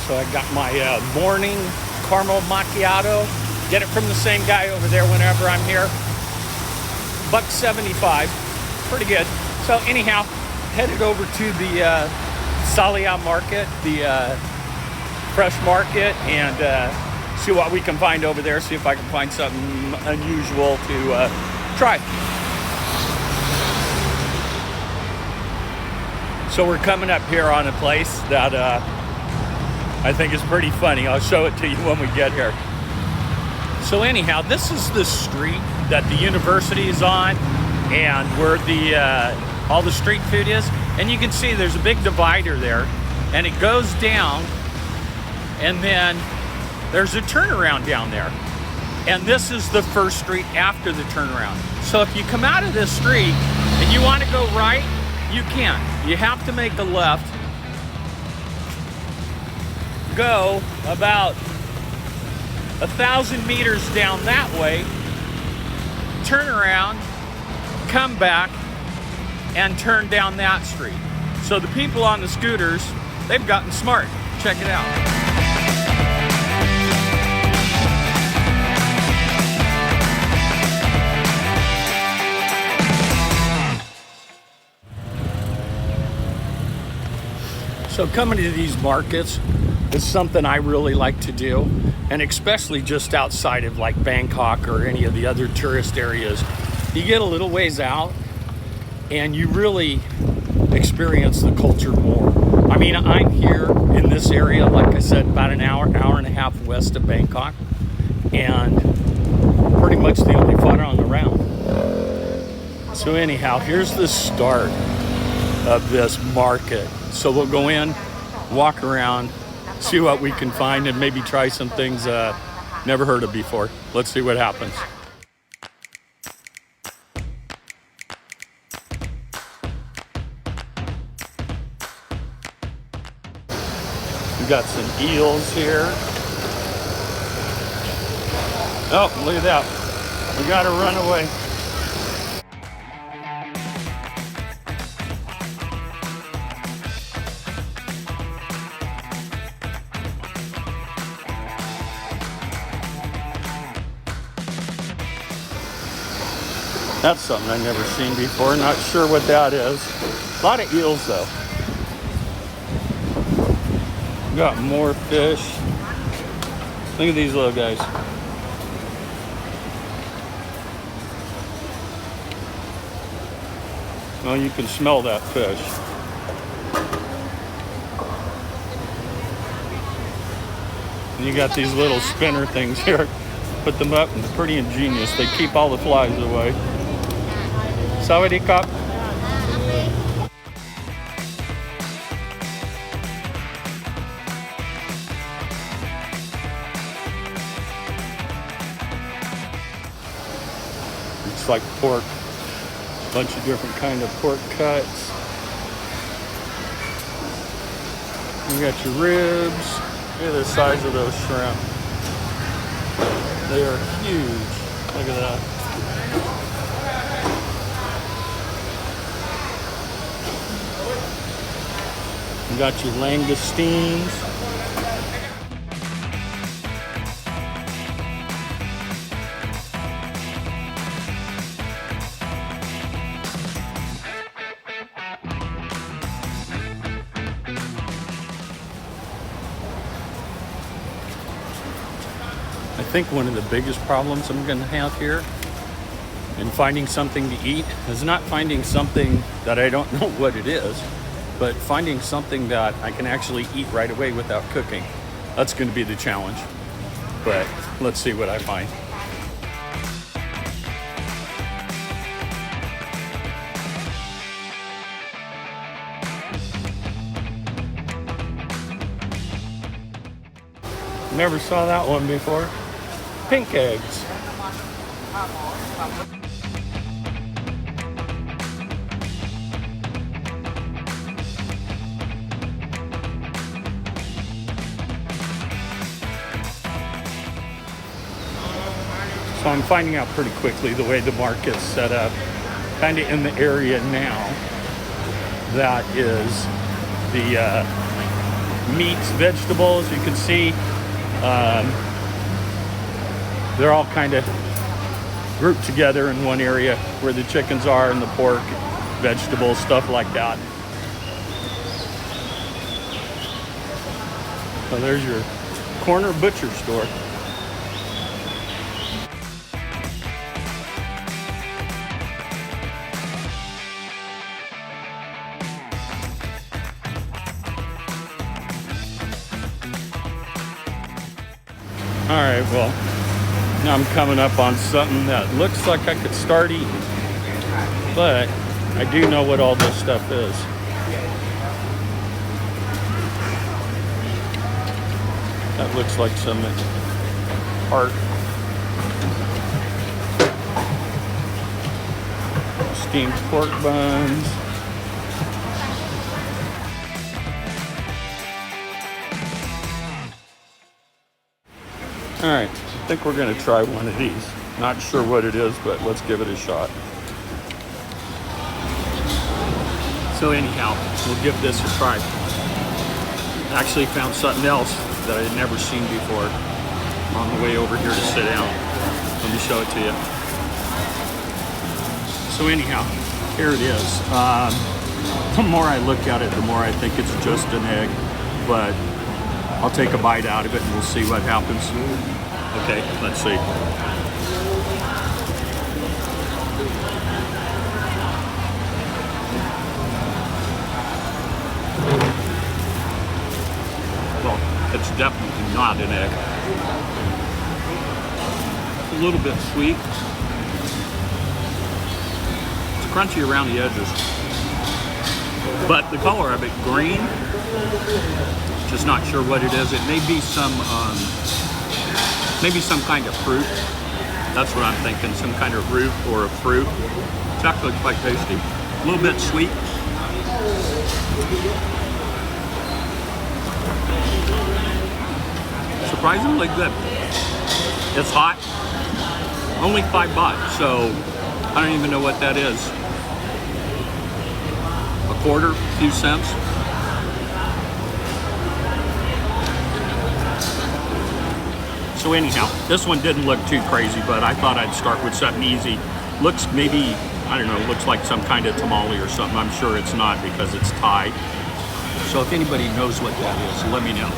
So I got my morning caramel macchiato. Get it from the same guy over there whenever I'm here. $1.75, pretty good. So anyhow, headed over to the Salaya market, the fresh market, and see what we can find over there. See if I can find something unusual to try. So we're coming up here on a place that I think is pretty funny. I'll show it to you when we get here. So anyhow, this is the street that the university is on and where the all the street food is. And you can see there's a big divider there, and it goes down, and then there's a turnaround down there. And this is the first street after the turnaround. So if you come out of this street and you want to go right, you can. You have to make a left, go about 1,000 meters down that way, turn around, come back, and turn down that street. So the people on the scooters, they've gotten smart. Check it out. So coming to these markets is something I really like to do, and especially just outside of like Bangkok or any of the other tourist areas. You get a little ways out and you really experience the culture more. I mean, I'm here in this area, like I said, about an hour and a half west of Bangkok, and pretty much the only Pharaon around. So anyhow, here's the start of this market. So we'll go in, walk around, see what we can find, and maybe try some things never heard of before. Let's see what happens. We got some eels here. Oh, look at that. We gotta run away. That's something I've never seen before. Not sure what that is. A lot of eels though. Got more fish. Look at these little guys. Well, you can smell that fish. And you got these little spinner things here. Put them up and they're pretty ingenious. They keep all the flies away. Sawadee Krap. It's like pork. A bunch of different kind of pork cuts. You got your ribs. Look at the size of those shrimp. They are huge. Look at that. You got your langoustines. I think one of the biggest problems I'm going to have here in finding something to eat is not finding something that I don't know what it is, but finding something that I can actually eat right away without cooking. That's going to be the challenge, but let's see what I find. Never saw that one before. Pink eggs. So I'm finding out pretty quickly the way the market's set up, kind of in the area now, that is the meats, vegetables. You can see they're all kind of grouped together in one area where the chickens are and the pork, vegetables, stuff like that. So there's your corner butcher store. All right, well, now I'm coming up on something that looks like I could start eating, but I do know what all this stuff is. That looks like some art. Steamed pork buns. All right, I think we're gonna try one of these. Not sure what it is, but let's give it a shot. So anyhow, we'll give this a try. Actually found something else that I had never seen before on the way over here to sit down. Let me show it to you. So anyhow, here it is. The more I look at it, the more I think it's just an egg, but I'll take a bite out of it and we'll see what happens. Okay, let's see. Well, it's definitely not an egg. It's a little bit sweet. It's crunchy around the edges. But the color of it, green, just not sure what it is. It may be maybe some kind of fruit. That's what I'm thinking, some kind of root or a fruit. It's actually quite tasty. A little bit sweet. Surprisingly good. It's hot. Only $5, so I don't even know what that is. A quarter, a few cents. So anyhow, this one didn't look too crazy, but I thought I'd start with something easy. Looks maybe, I don't know, looks like some kind of tamale or something. I'm sure it's not because it's Thai. So if anybody knows what that is, let me know.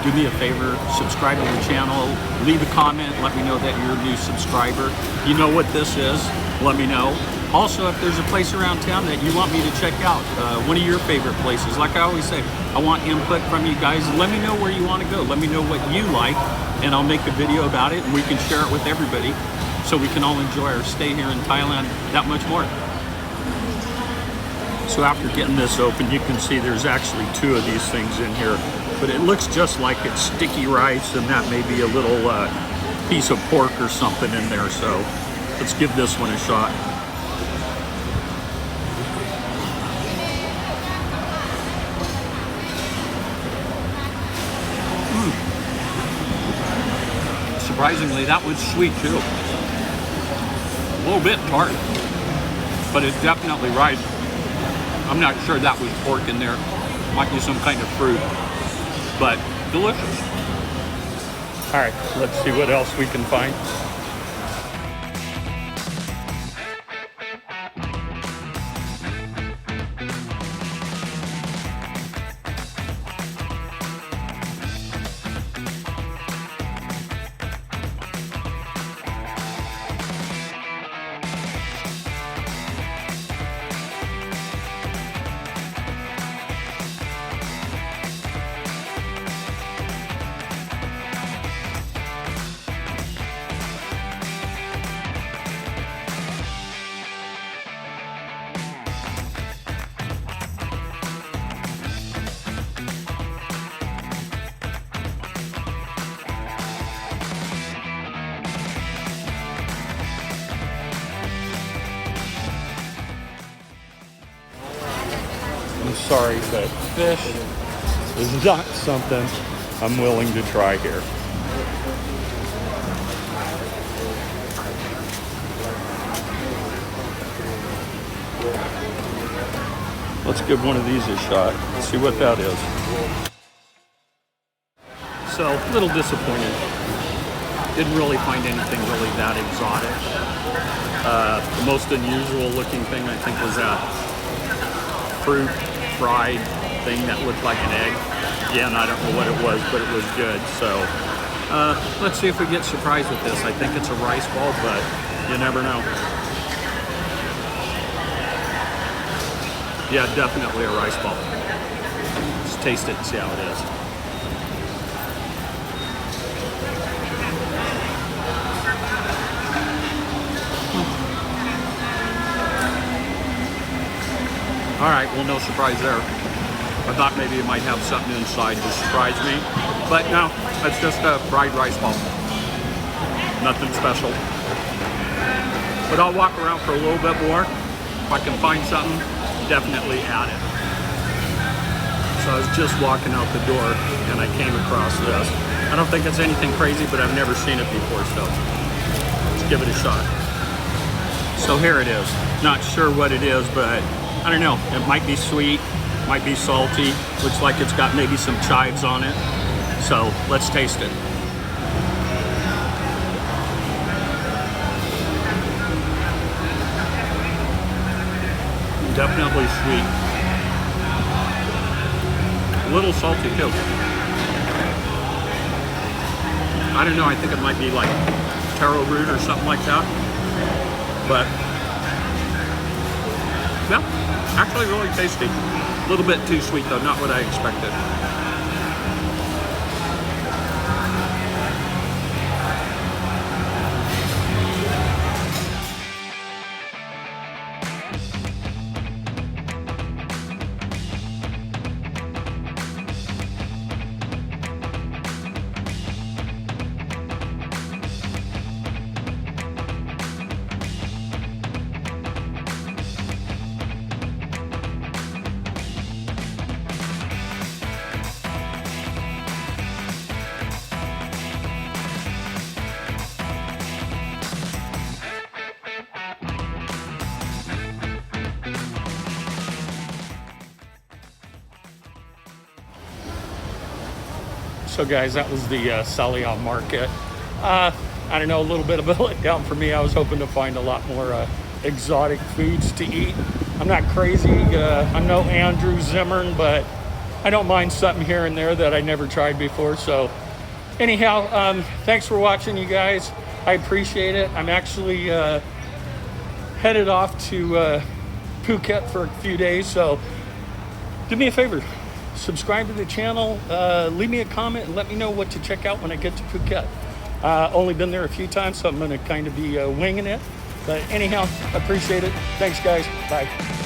Do me a favor, subscribe to the channel, leave a comment, let me know that you're a new subscriber. You know what this is, let me know. Also, if there's a place around town that you want me to check out, one of your favorite places, like I always say, I want input from you guys. Let me know where you want to go. Let me know what you like, and I'll make a video about it, and we can share it with everybody so we can all enjoy our stay here in Thailand that much more. So after getting this open, you can see there's actually two of these things in here, but it looks just like it's sticky rice, and that may be a little piece of pork or something in there. So let's give this one a shot. Surprisingly, that was sweet too. A little bit tart, but it's definitely rice. I'm not sure that was pork in there. Might be some kind of fruit, but delicious. All right, let's see what else we can find. I'm sorry, but fish is not something I'm willing to try here. Let's give one of these a shot. See what that is. So a little disappointed. Didn't really find anything really that exotic. The most unusual looking thing I think was that fruit fried thing that looked like an egg. Again, I don't know what it was, but it was good. So let's see if we get surprised with this. I think it's a rice ball, but you never know. Yeah, definitely a rice ball. Let's taste it and see how it is. All right, well, no surprise there. I thought maybe it might have something inside to surprise me, but no, it's just a fried rice ball. Nothing special. But I'll walk around for a little bit more. If I can find something, definitely add it. So I was just walking out the door and I came across this. I don't think it's anything crazy, but I've never seen it before, so let's give it a shot. So here it is. Not sure what it is, but I don't know. It might be sweet, might be salty. Looks like it's got maybe some chives on it. So let's taste it. Definitely sweet. A little salty too. I don't know, I think it might be like taro root or something like that. But yeah, actually really tasty. A little bit too sweet though, not what I expected. So guys, that was the Salaya market. I don't know, a little bit of a letdown for me. I was hoping to find a lot more exotic foods to eat. I'm not crazy. I'm no Andrew Zimmern, but I don't mind something here and there that I never tried before. So anyhow, thanks for watching, you guys. I appreciate it. I'm actually headed off to Phuket for a few days. So do me a favor. Subscribe to the channel, leave me a comment, and let me know what to check out when I get to Phuket. Only been there a few times, so I'm going to kind of be winging it. But anyhow, appreciate it. Thanks, guys. Bye.